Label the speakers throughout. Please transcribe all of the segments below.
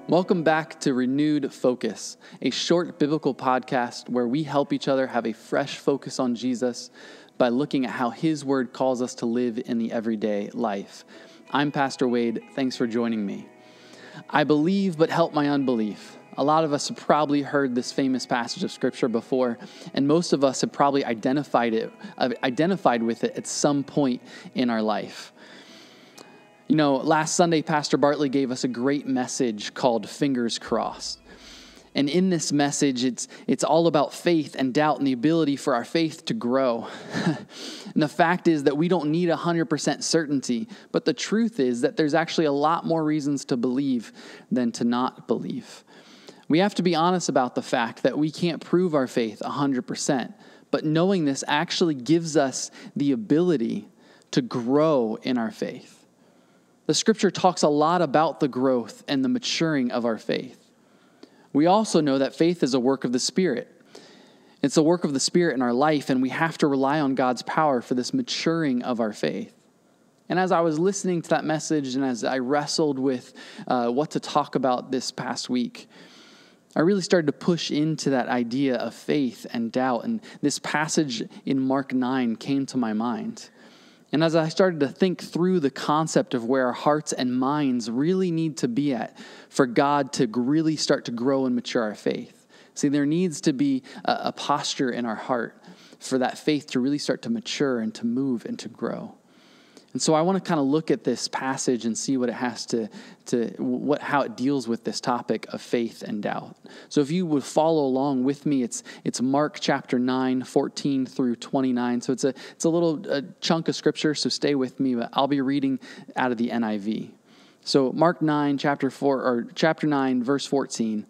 Speaker 1: Welcome back to Renewed Focus, a short biblical podcast where we help each other have a fresh focus on Jesus by looking at how His Word calls us to live in the everyday life. I'm Pastor Wade. Thanks for joining me. I believe, but help my unbelief. A lot of us have probably heard this famous passage of Scripture before, and most of us have probably identified with it at some point in our life. You know, last Sunday, Pastor Bartley gave us a great message called Fingers Crossed. And in this message, it's all about faith and doubt and the ability for our faith to grow. And the fact is that we don't need 100% certainty, but the truth is that there's actually a lot more reasons to believe than to not believe. We have to be honest about the fact that we can't prove our faith 100%, but knowing this actually gives us the ability to grow in our faith. The Scripture talks a lot about the growth and the maturing of our faith. We also know that faith is a work of the Spirit. It's a work of the Spirit in our life, and we have to rely on God's power for this maturing of our faith. And as I was listening to that message and as I wrestled with what to talk about this past week, I really started to push into that idea of faith and doubt, and this passage in Mark 9 came to my mind. And as I started to think through the concept of where our hearts and minds really need to be at for God to really start to grow and mature our faith. See, there needs to be a posture in our heart for that faith to really start to mature and to move and to grow. And so I want to kind of look at this passage and see what it has how it deals with this topic of faith and doubt. So if you would follow along with me, it's Mark chapter 9, 14 through 29. So it's a little chunk of scripture, so stay with me, but I'll be reading out of the NIV. So Mark 9, chapter 9, verse 14.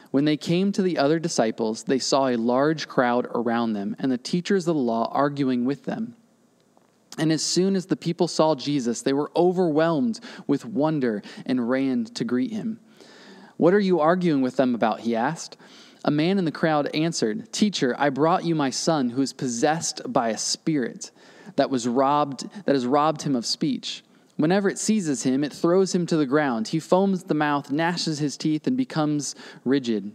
Speaker 1: When they came to the other disciples, they saw a large crowd around them and the teachers of the law arguing with them. And as soon as the people saw Jesus, they were overwhelmed with wonder and ran to greet him. "What are you arguing with them about?" he asked. A man in the crowd answered, "Teacher, I brought you my son who is possessed by a spirit that has robbed him of speech. Whenever it seizes him, it throws him to the ground. He foams at the mouth, gnashes his teeth, and becomes rigid.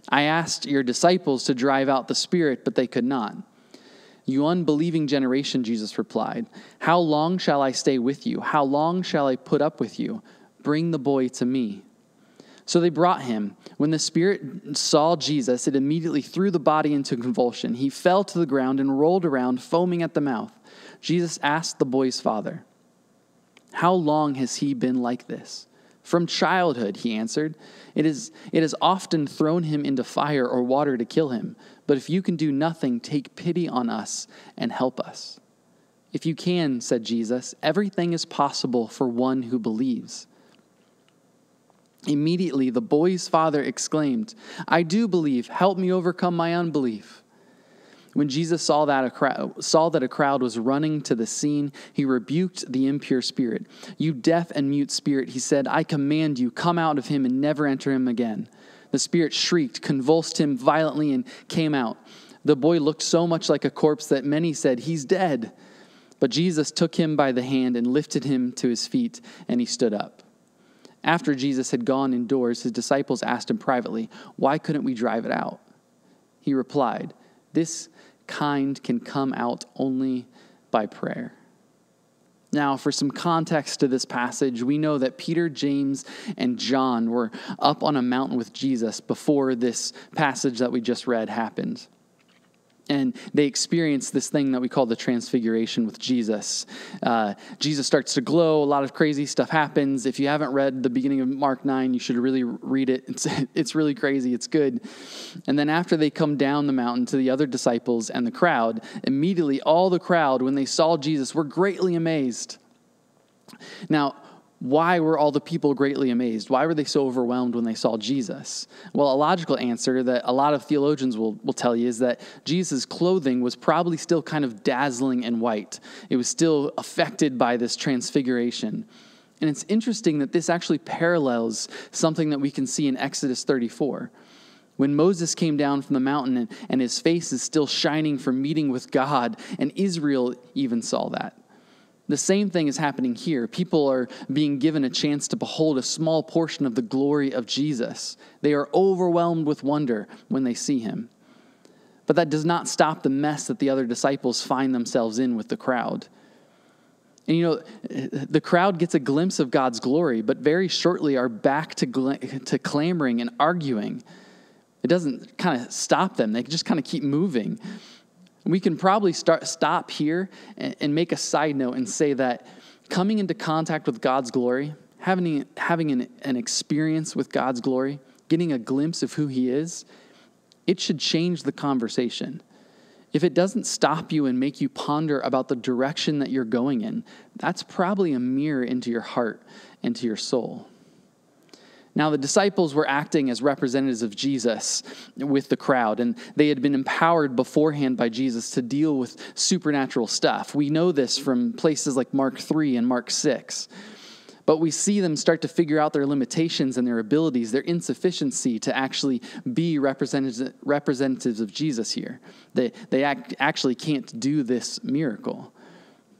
Speaker 1: I asked your disciples to drive out the spirit, but they could not." "You unbelieving generation," Jesus replied, "how long shall I stay with you? How long shall I put up with you? Bring the boy to me." So they brought him. When the spirit saw Jesus, it immediately threw the body into convulsion. He fell to the ground and rolled around, foaming at the mouth. Jesus asked the boy's father, "How long has he been like this?" "From childhood," he answered. It has often thrown him into fire or water to kill him. But if you can do nothing, take pity on us and help us." "If you can," said Jesus, "everything is possible for one who believes." Immediately the boy's father exclaimed, "I do believe. Help me overcome my unbelief." When Jesus saw that a crowd was running to the scene, he rebuked the impure spirit. "You deaf and mute spirit," he said, "I command you, come out of him and never enter him again." The spirit shrieked, convulsed him violently, and came out. The boy looked so much like a corpse that many said, "He's dead." But Jesus took him by the hand and lifted him to his feet, and he stood up. After Jesus had gone indoors, his disciples asked him privately, "Why couldn't we drive it out?" He replied, "This kind can come out only by prayer." Now, for some context to this passage, we know that Peter, James, and John were up on a mountain with Jesus before this passage that we just read happened. And they experienced this thing that we call the transfiguration with Jesus. Jesus starts to glow. A lot of crazy stuff happens. If you haven't read the beginning of Mark 9, you should really read it. It's really crazy. It's good. And then after they come down the mountain to the other disciples and the crowd, immediately all the crowd, when they saw Jesus, were greatly amazed. Now, why were all the people greatly amazed? Why were they so overwhelmed when they saw Jesus? Well, a logical answer that a lot of theologians will tell you is that Jesus' clothing was probably still kind of dazzling and white. It was still affected by this transfiguration. And it's interesting that this actually parallels something that we can see in Exodus 34. When Moses came down from the mountain and his face is still shining from meeting with God, and Israel even saw that. The same thing is happening here. People are being given a chance to behold a small portion of the glory of Jesus. They are overwhelmed with wonder when they see him. But that does not stop the mess that the other disciples find themselves in with the crowd. And the crowd gets a glimpse of God's glory, but very shortly are back to clamoring and arguing. It doesn't kind of stop them. They just kind of keep moving. We can probably stop here and make a side note and say that coming into contact with God's glory, having an experience with God's glory, getting a glimpse of who he is, it should change the conversation. If it doesn't stop you and make you ponder about the direction that you're going in, that's probably a mirror into your heart and to your soul. Now, the disciples were acting as representatives of Jesus with the crowd, and they had been empowered beforehand by Jesus to deal with supernatural stuff. We know this from places like Mark 3 and Mark 6. But we see them start to figure out their limitations and their abilities, their insufficiency to actually be representatives of Jesus here. They actually can't do this miracle.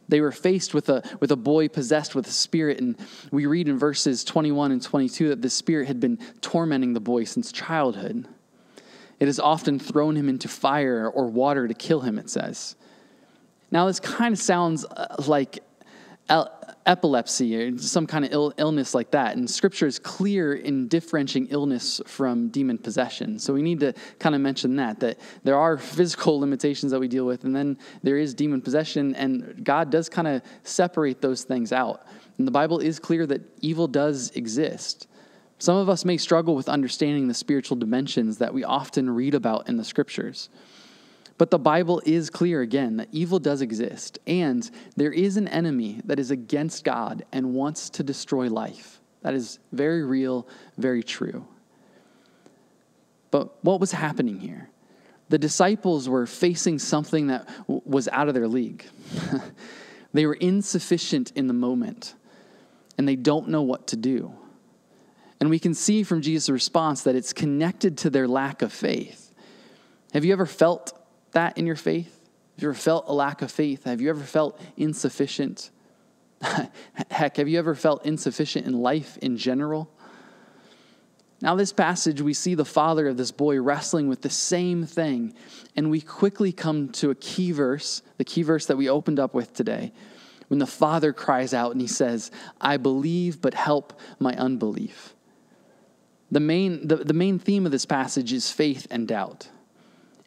Speaker 1: They were faced with a boy possessed with a spirit, and we read in verses 21 and 22 that the spirit had been tormenting the boy since childhood. It has often thrown him into fire or water to kill him, it says. Now, this kind of sounds like epilepsy or some kind of illness like that. And Scripture is clear in differentiating illness from demon possession. So we need to kind of mention that there are physical limitations that we deal with, and then there is demon possession, and God does kind of separate those things out. And the Bible is clear that evil does exist. Some of us may struggle with understanding the spiritual dimensions that we often read about in the Scriptures. But the Bible is clear again that evil does exist, and there is an enemy that is against God and wants to destroy life. That is very real, very true. But what was happening here? The disciples were facing something that was out of their league. They were insufficient in the moment, and they don't know what to do. And we can see from Jesus' response that it's connected to their lack of faith. Have you ever felt that in your faith? Have you ever felt a lack of faith? Have you ever felt insufficient? Heck, have you ever felt insufficient in life in general? Now, this passage, we see the father of this boy wrestling with the same thing, and we quickly come to a key verse, the key verse that we opened up with today, when the father cries out and he says, "I believe, but help my unbelief." The main theme of this passage is faith and doubt.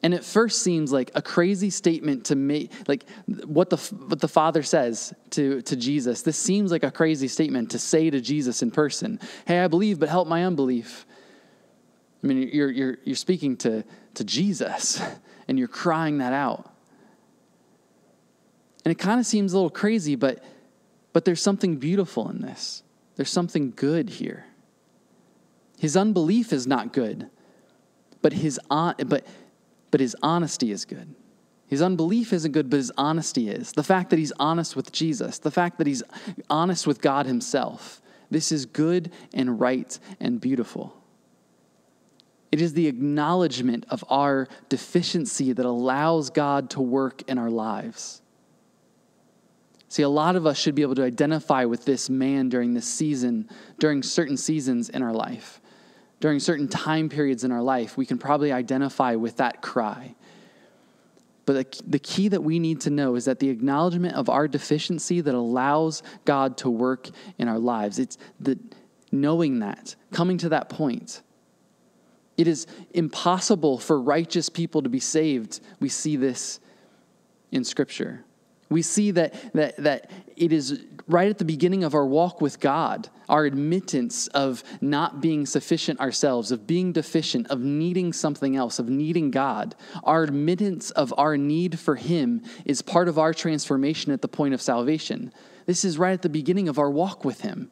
Speaker 1: And it first seems like a crazy statement to make, like what the Father says to Jesus. This seems like a crazy statement to say to Jesus in person. Hey, I believe, but help my unbelief. I mean, you're speaking to Jesus, and you're crying that out. And it kind of seems a little crazy, but there's something beautiful in this. There's something good here. His unbelief is not good, but his honesty is good. His unbelief isn't good, but his honesty is. The fact that he's honest with Jesus, the fact that he's honest with God himself, this is good and right and beautiful. It is the acknowledgement of our deficiency that allows God to work in our lives. See, a lot of us should be able to identify with this man during this season, during certain seasons in our life. During certain time periods in our life, we can probably identify with that cry. But the key that we need to know is that the acknowledgement of our deficiency that allows God to work in our lives. It's the knowing that, coming to that point. It is impossible for righteous people to be saved. We see this in Scripture. We see that it is right at the beginning of our walk with God, our admittance of not being sufficient ourselves, of being deficient, of needing something else, of needing God. Our admittance of our need for Him is part of our transformation at the point of salvation. This is right at the beginning of our walk with Him.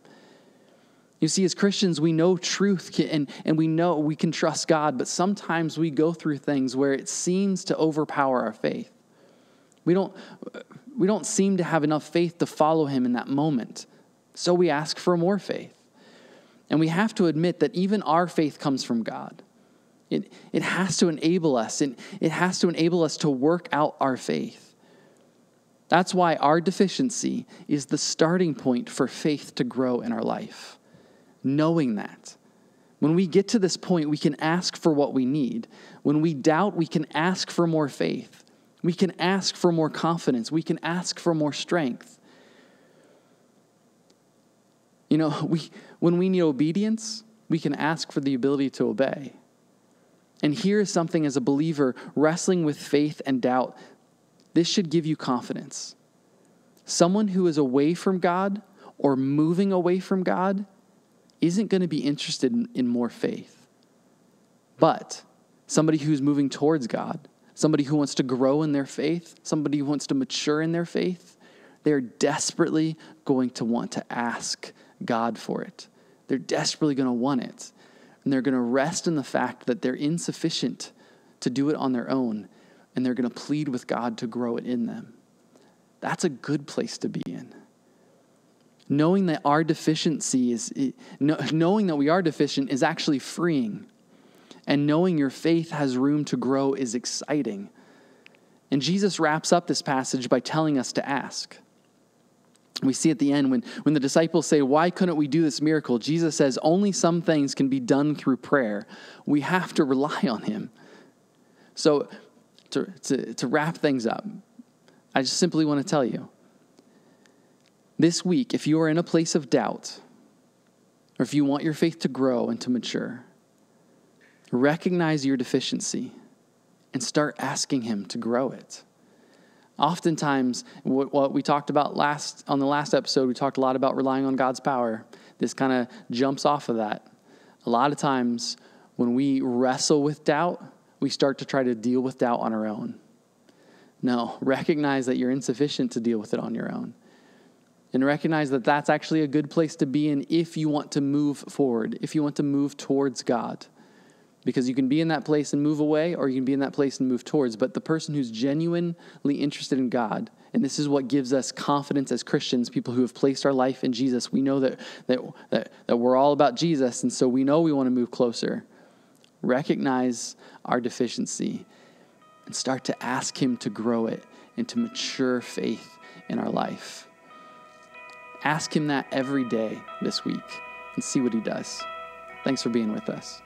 Speaker 1: You see, as Christians, we know truth and we know we can trust God, but sometimes we go through things where it seems to overpower our faith. We don't seem to have enough faith to follow Him in that moment. So we ask for more faith. And we have to admit that even our faith comes from God. It has to enable us, and it has to enable us to work out our faith. That's why our deficiency is the starting point for faith to grow in our life. Knowing that. When we get to this point, we can ask for what we need. When we doubt, we can ask for more faith. We can ask for more confidence. We can ask for more strength. You know, when we need obedience, we can ask for the ability to obey. And here is something as a believer wrestling with faith and doubt. This should give you confidence. Someone who is away from God or moving away from God isn't going to be interested in more faith. But somebody who's moving towards God, somebody who wants to grow in their faith, somebody who wants to mature in their faith, they're desperately going to want to ask God for it. They're desperately going to want it. And they're going to rest in the fact that they're insufficient to do it on their own. And they're going to plead with God to grow it in them. That's a good place to be in. Knowing that our deficiency knowing that we are deficient is actually freeing. And knowing your faith has room to grow is exciting. And Jesus wraps up this passage by telling us to ask. We see at the end when the disciples say, why couldn't we do this miracle? Jesus says, only some things can be done through prayer. We have to rely on him. So to wrap things up, I just simply want to tell you, this week, if you are in a place of doubt, or if you want your faith to grow and to mature, recognize your deficiency and start asking him to grow it. Oftentimes, what we talked about on the last episode, we talked a lot about relying on God's power. This kind of jumps off of that. A lot of times, when we wrestle with doubt, we start to try to deal with doubt on our own. No, recognize that you're insufficient to deal with it on your own. And recognize that that's actually a good place to be in if you want to move forward, if you want to move towards God. Because you can be in that place and move away, or you can be in that place and move towards. But the person who's genuinely interested in God, and this is what gives us confidence as Christians, people who have placed our life in Jesus, we know that we're all about Jesus, and so we know we want to move closer. Recognize our deficiency and start to ask him to grow it into mature faith in our life. Ask him that every day this week and see what he does. Thanks for being with us.